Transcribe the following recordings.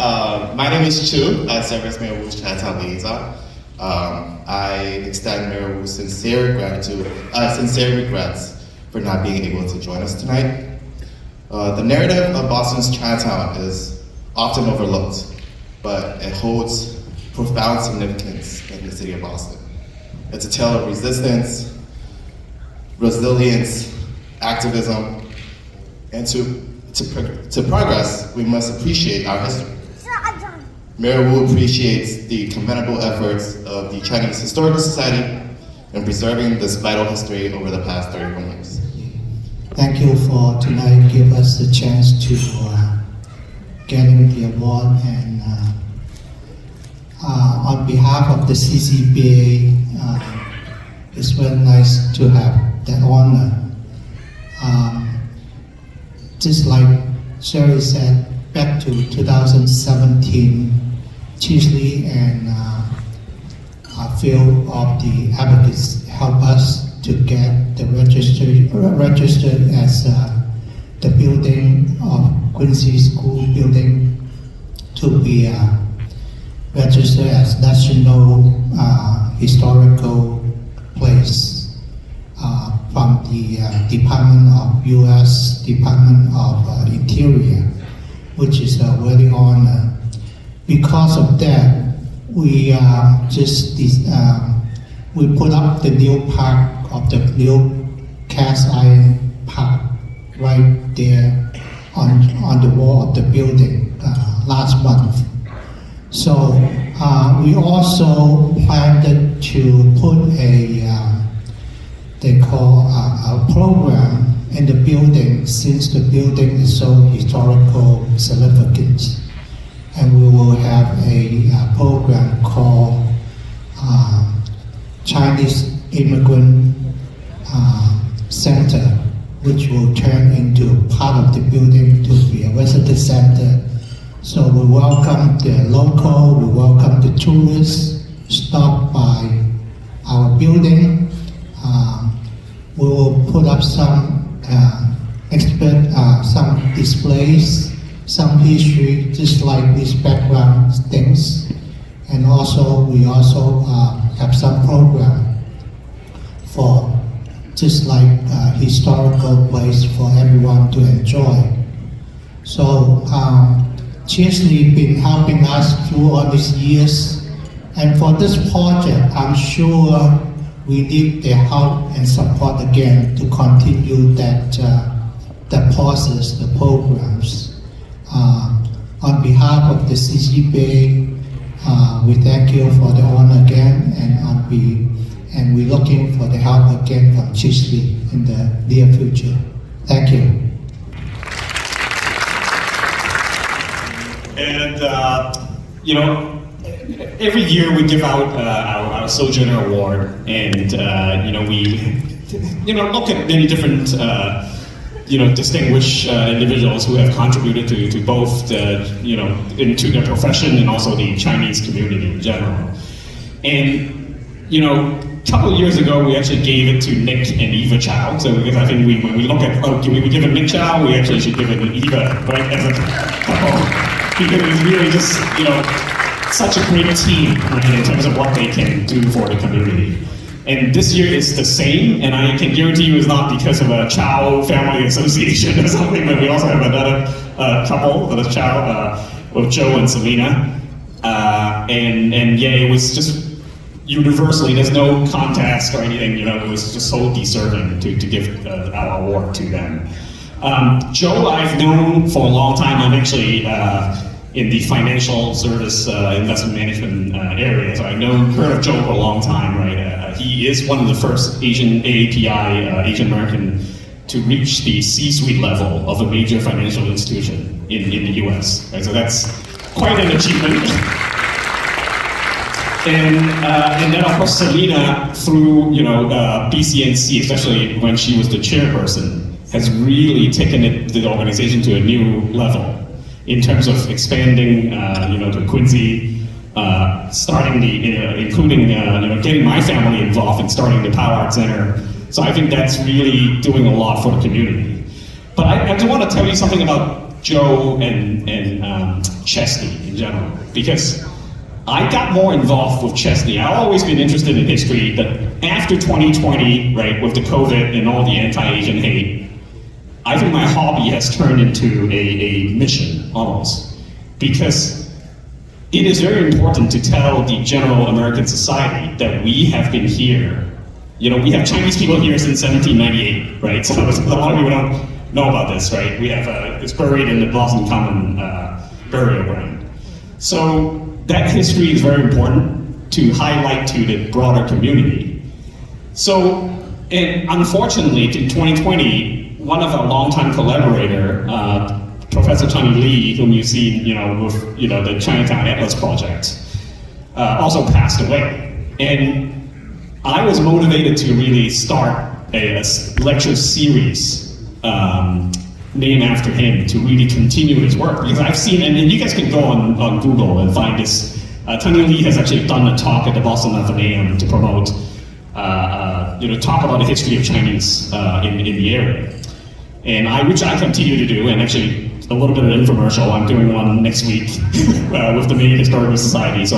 My name is Chu. I serve as Mayor Wu's Chinatown liaison. I extend Mayor Wu's sincere regrets for not being able to join us tonight. The narrative of Boston's Chinatown is often overlooked, but it holds profound significance in the city of Boston. It's a tale of resistance, resilience, activism, and to progress, we must appreciate our history. Mayor Wu appreciates the commendable efforts of the Chinese Historical Society in preserving this vital history over the past 31 years. Thank you for tonight, give us the chance to getting the award, and on behalf of the CCBA, it's very nice to have that honor. Just like Sherry said, back to 2017, Chisley and a few of the advocates helped us to get the registered as the building of Quincy School building to be registered as National Historical Place from the U.S. Department of Interior, which is a very honor. Because of that, we we put up the new park of the new cast iron park right there on the wall of the building last month. So we also planned to put they call a program in the building, since the building is so historical significant. And we will have a program called Chinese Immigrant Center, which will turn into part of the building to be a visitor center. So we welcome the local, we welcome the tourists, stop by our building. We will put up some some displays, some history, just like these background things. And also, we have some program for just like historical place for everyone to enjoy. So, Chesley been helping us through all these years. And for this project, I'm sure we need their help and support again to continue that process, the programs. On behalf of the CCBA, we thank you for the honor again, and we're looking for the help again from Chesley in the near future. Thank you. And every year we give out our Sojourner Award, and we look at many different distinguished individuals who have contributed to both into their profession and also the Chinese community in general. And a couple of years ago we actually gave it to Nick and Eva Chow. So because I think when we look at we give it Nick Chow, we actually should give it to Eva, right, as a couple, because it's really just such a great team, right, in terms of what they can do for the community. And this year is the same, and I can guarantee you it's not because of a Chow family association or something, but we also have another couple, the Chow, with Joe and Selina. And yeah, it was just universally, there's no contest or anything, it was just so deserving to give our award to them. Joe I've known for a long time. I'm actually in the financial service investment management area, so I've heard of Joe for a long time, right? He is one of the first Asian AAPI, Asian American, to reach the C-suite level of a major financial institution in the US, right? So that's quite an achievement. And then of course Selina, through BCNC, especially when she was the chairperson, has really taken the organization to a new level in terms of expanding, to Quincy, starting including getting my family involved in starting the Power Art Center. So I think that's really doing a lot for the community. But I do want to tell you something about Joe and CHSNE in in general, because I got more involved with CHSNE. I've always been interested in history, but after 2020, right, with the COVID and all the anti-Asian hate, I think my hobby has turned into a mission, almost. Because it is very important to tell the general American society that we have been here. You know, we have Chinese people here since 1798, right? So a lot of people don't know about this, right? We have, it's buried in the Blossom Common burial ground. So that history is very important to highlight to the broader community. So, and unfortunately, in 2020, one of our longtime collaborator, Professor Tunney Lee, whom you've seen, with, the Chinatown Atlas project, also passed away. And I was motivated to really start a lecture series named after him to really continue his work, because I've seen, and you guys can go on Google and find this. Tunney Lee has actually done a talk at the Boston Athenaeum to promote, talk about the history of Chinese in the area, and which I continue to do, and actually a little bit of an infomercial. I'm doing one next week with the Maine Historical Society, so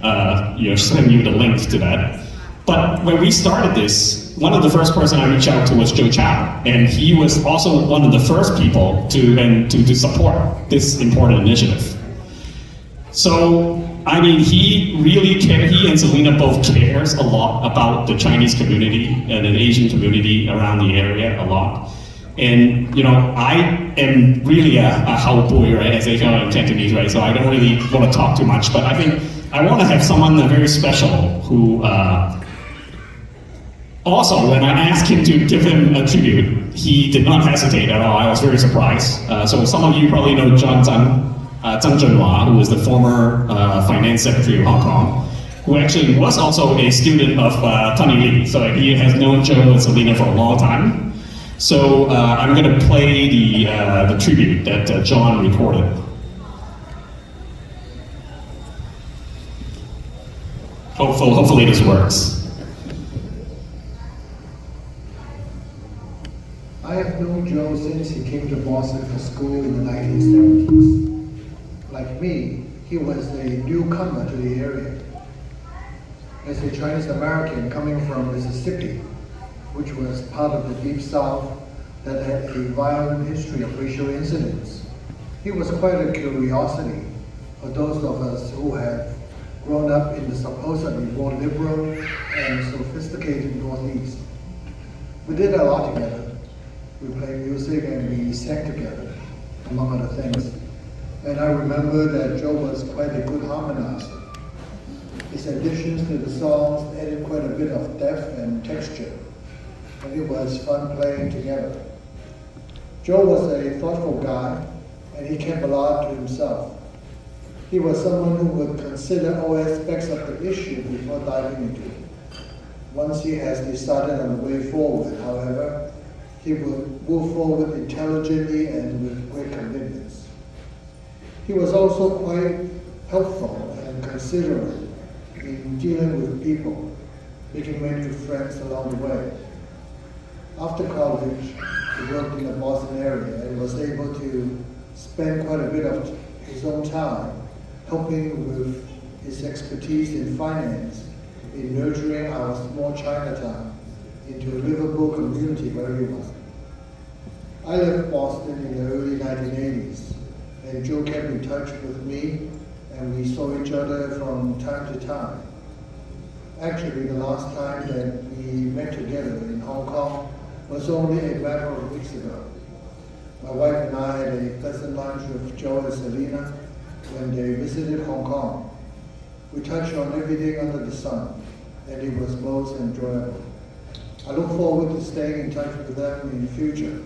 I'll send you the link to that. But when we started this, one of the first person I reached out to was Joe Chow, and he was also one of the first people to support this important initiative. So, I mean, he and Selina both cares a lot about the Chinese community and the Asian community around the area a lot. And, I am really a hao boy, right, as they call it in Cantonese, right, so I don't really want to talk too much, but I think I want to have someone very special who, also, when I asked him to give him a tribute, he did not hesitate at all. I was very surprised. So some of you probably know Zhang Zhenhua, who is the former finance secretary of Hong Kong, who actually was also a student of Tunney Lee. So he has known Joe and Selina for a long time. So I'm going to play the tribute that John recorded. Hopefully this works. I have known Joe since he came to Boston for school in the 1970s. Like me, he was a newcomer to the area. As a Chinese American coming from Mississippi, which was part of the Deep South that had a violent history of racial incidents, he was quite a curiosity for those of us who had grown up in the supposedly more liberal and sophisticated Northeast. We did a lot together. We played music and we sang together, among other things. And I remember that Joe was quite a good harmonizer. His additions to the songs added quite a bit of depth and texture, and it was fun playing together. Joe was a thoughtful guy, and he kept a lot to himself. He was someone who would consider all aspects of the issue before diving into it. Once he has decided on the way forward, however, he would move forward intelligently and with great commitments. He was also quite helpful and considerate in dealing with people, making many friends along the way. After college, he worked in the Boston area and was able to spend quite a bit of his own time helping with his expertise in finance in nurturing our small Chinatown into a livable community for everyone. I left Boston in the early 1980s, and Joe kept in touch with me, and we saw each other from time to time. Actually, the last time that we met together in Hong Kong was only a matter of weeks ago. My wife and I had a pleasant lunch with Joe and Selina when they visited Hong Kong. We touched on everything under the sun, and it was most enjoyable. I look forward to staying in touch with them in the future.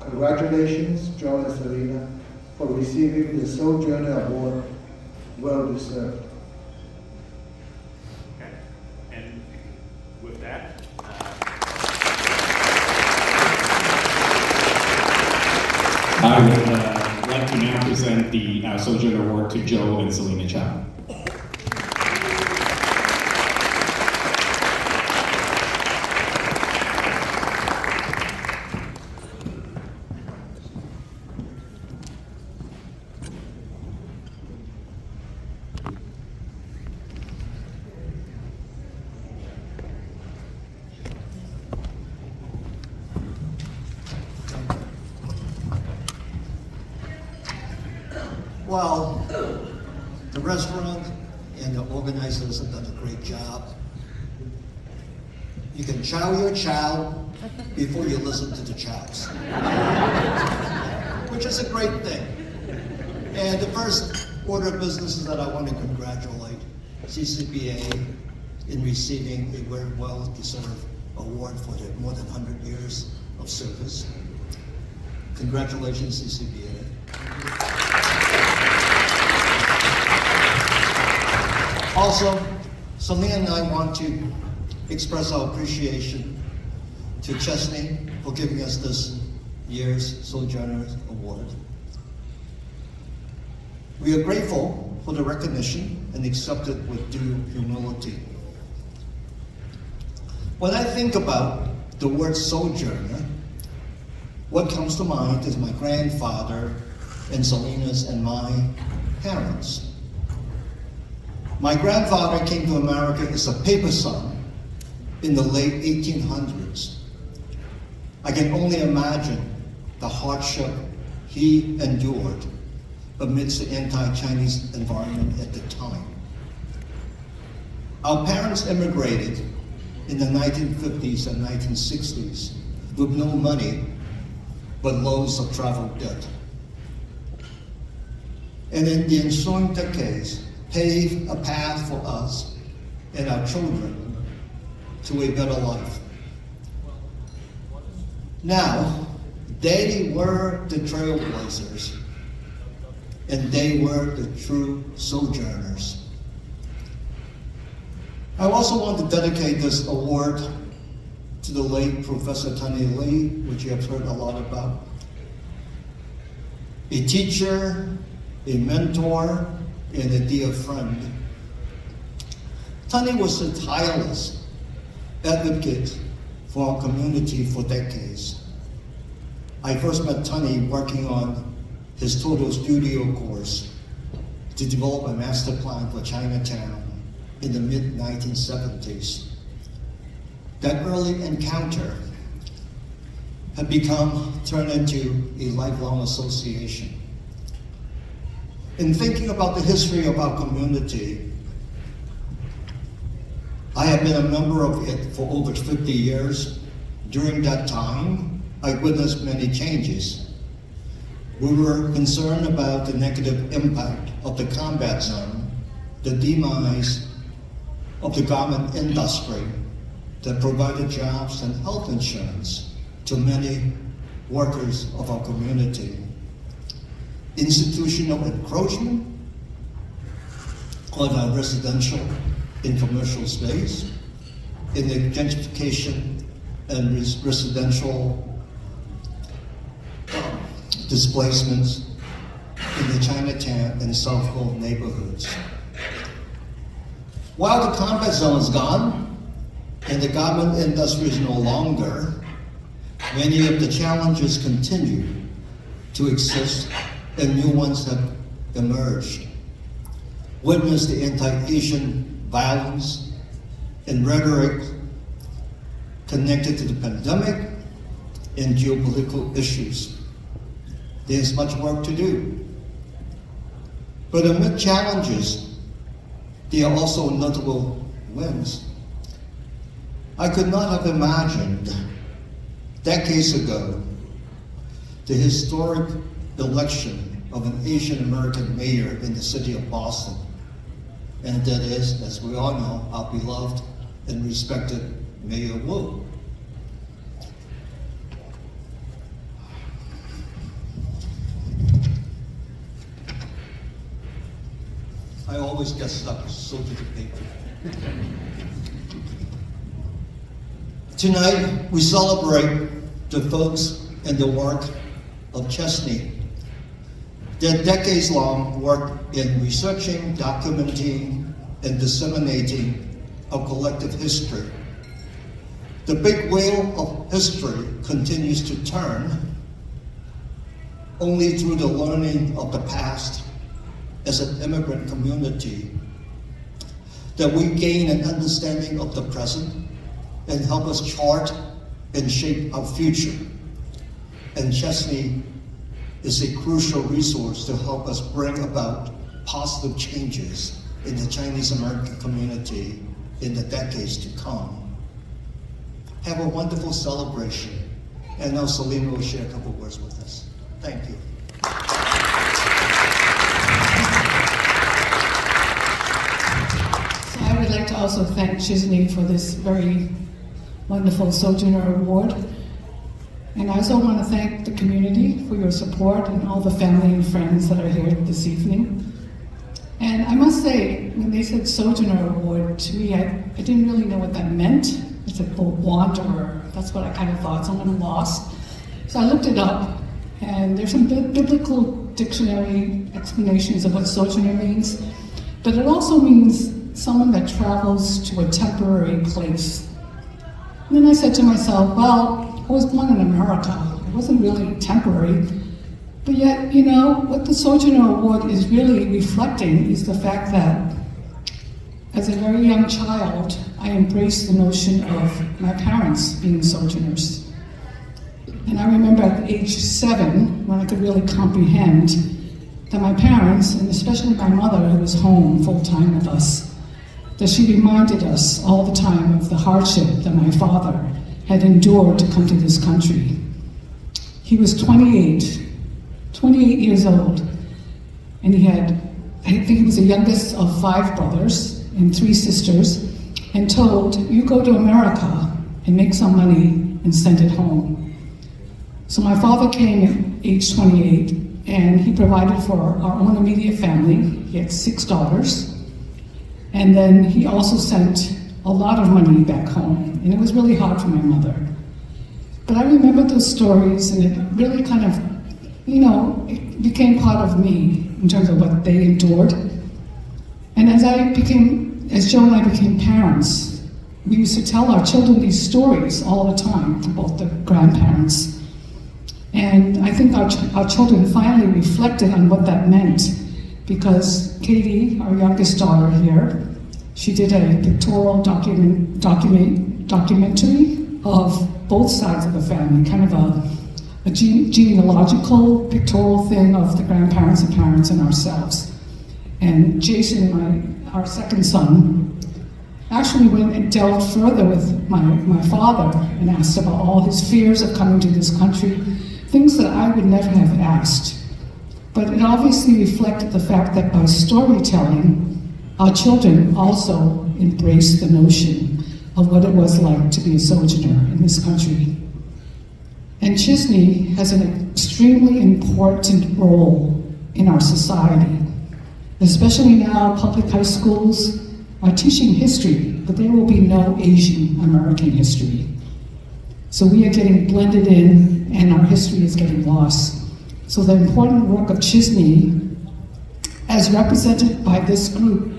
Congratulations, Joe and Selina, for receiving the Sojourner Award. Well deserved. Okay, and with that, I would like to now present the Sojourner Award to Joe and Selina Chow. Well, the restaurant and the organizers have done a great job. You can chow your chow before you listen to the chows, which is a great thing. And the first order of business is that I want to congratulate CCBA in receiving a very well-deserved award for their more than 100 years of service. Congratulations, CCBA. Also, Selina and I want to express our appreciation to CHSNE for giving us this year's Sojourner Award. We are grateful for the recognition and accept it with due humility. When I think about the word sojourner, what comes to mind is my grandfather and Selina's and my parents. My grandfather came to America as a paper son in the late 1800s. I can only imagine the hardship he endured amidst the anti-Chinese environment at the time. Our parents immigrated in the 1950s and 1960s with no money but loads of travel debt. And in the ensuing decades, paved a path for us and our children to a better life. Now, they were the trailblazers, and they were the true sojourners. I also want to dedicate this award to the late Professor Tunney Lee, which you have heard a lot about. A teacher, a mentor, and a dear friend. Tunney was a tireless advocate for our community for decades. I first met Tunney working on his total studio course to develop a master plan for Chinatown in the mid-1970s. That early encounter had turned into a lifelong association. In thinking about the history of our community, I have been a member of it for over 50 years. During that time, I witnessed many changes. We were concerned about the negative impact of the combat zone, the demise of the garment industry that provided jobs and health insurance to many workers of our community. Institutional encroachment on our residential and commercial space, in the gentrification and residential displacements in the Chinatown and South Pole neighborhoods. While the combat zone is gone and the garment industry is no longer, many of the challenges continue to exist and new ones have emerged. Witness the anti-Asian violence and rhetoric connected to the pandemic and geopolitical issues. There's much work to do. But amid challenges, there are also notable wins. I could not have imagined decades ago the historic election of an Asian American mayor in the city of Boston. And that is, as we all know, our beloved and respected Mayor Wu. I always get stuck, so to the paper. Tonight, we celebrate the folks and the work of CHSNE. Their decades-long work in researching, documenting, and disseminating our collective history. The big wheel of history continues to turn only through the learning of the past as an immigrant community that we gain an understanding of the present and help us chart and shape our future. And CHSNE is a crucial resource to help us bring about positive changes in the Chinese American community in the decades to come. Have a wonderful celebration. And now Selina will share a couple words with us. Thank you. So I would like to also thank CHSNE for this very wonderful Sojourner Award. And I also want to thank the community for your support and all the family and friends that are here this evening. And I must say, when they said Sojourner Award, to me, I didn't really know what that meant. I said, oh, wanderer. That's what I kind of thought, someone who lost. So I looked it up, and there's some biblical dictionary explanations of what sojourner means, but it also means someone that travels to a temporary place. And then I said to myself, well, I was born in America. It wasn't really temporary. But yet, you know, what the Sojourner Award is really reflecting is the fact that as a very young child, I embraced the notion of my parents being sojourners. And I remember at age 7, when I could really comprehend that my parents, and especially my mother, who was home full-time with us, that she reminded us all the time of the hardship that my father had endured to come to this country. He was 28 years old, and he had, I think he was the youngest of 5 brothers and 3 sisters, and told, you go to America and make some money and send it home. So my father came at age 28, and he provided for our own immediate family. He had 6 daughters, and then he also sent a lot of money back home, and it was really hard for my mother. But I remember those stories, and it really kind of, you know, it became part of me in terms of what they endured. And as Joe and I became parents, we used to tell our children these stories all the time about the grandparents. And I think our children finally reflected on what that meant, because Katie, our youngest daughter here, she did a pictorial documentary of both sides of the family, kind of a genealogical pictorial thing of the grandparents and parents and ourselves. And Jason, our second son, actually went and delved further with my father and asked about all his fears of coming to this country, things that I would never have asked. But it obviously reflected the fact that by storytelling, our children also embraced the notion of what it was like to be a sojourner in this country. And CHSNE has an extremely important role in our society, especially now public high schools are teaching history, but there will be no Asian American history. So we are getting blended in, and our history is getting lost. So the important work of CHSNE, as represented by this group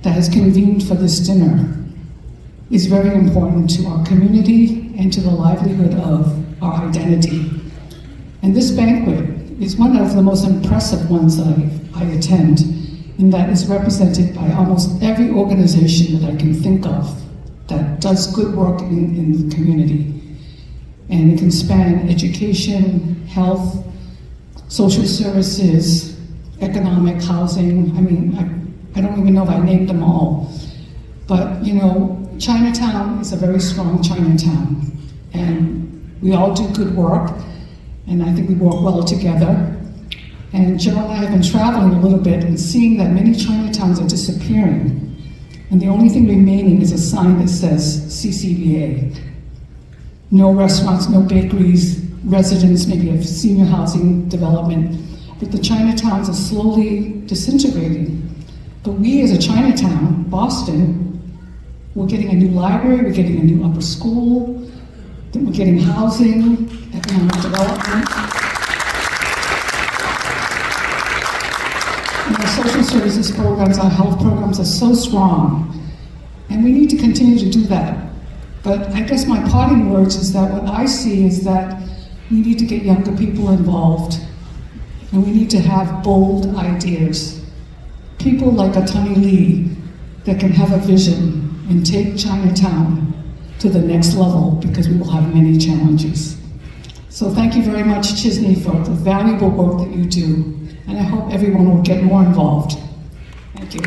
that has convened for this dinner, is very important to our community and to the livelihood of our identity. And this banquet is one of the most impressive ones that I attend, and that is represented by almost every organization that I can think of that does good work in the community. And it can span education, health, social services, economic, housing. I mean, I don't even know if I named them all. But, you know, Chinatown is a very strong Chinatown. And we all do good work, and I think we work well together. And Joe and I have been traveling a little bit and seeing that many Chinatowns are disappearing. And the only thing remaining is a sign that says CCBA. No restaurants, no bakeries, residents, maybe of senior housing development. But the Chinatowns are slowly disintegrating. But we as a Chinatown, Boston, we're getting a new library, we're getting a new upper school, we're getting housing, economic development. And our social services programs, our health programs are so strong. And we need to continue to do that. But I guess my parting words is that what I see is that we need to get younger people involved. And we need to have bold ideas. People like a Tunney Lee that can have a vision and take Chinatown to the next level, because we will have many challenges. So thank you very much, CHSNE, for the valuable work that you do, and I hope everyone will get more involved. Thank you.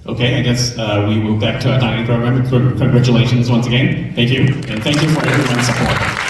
Okay, I guess we move back to our dining program. Congratulations once again. Thank you, and thank you for everyone's support.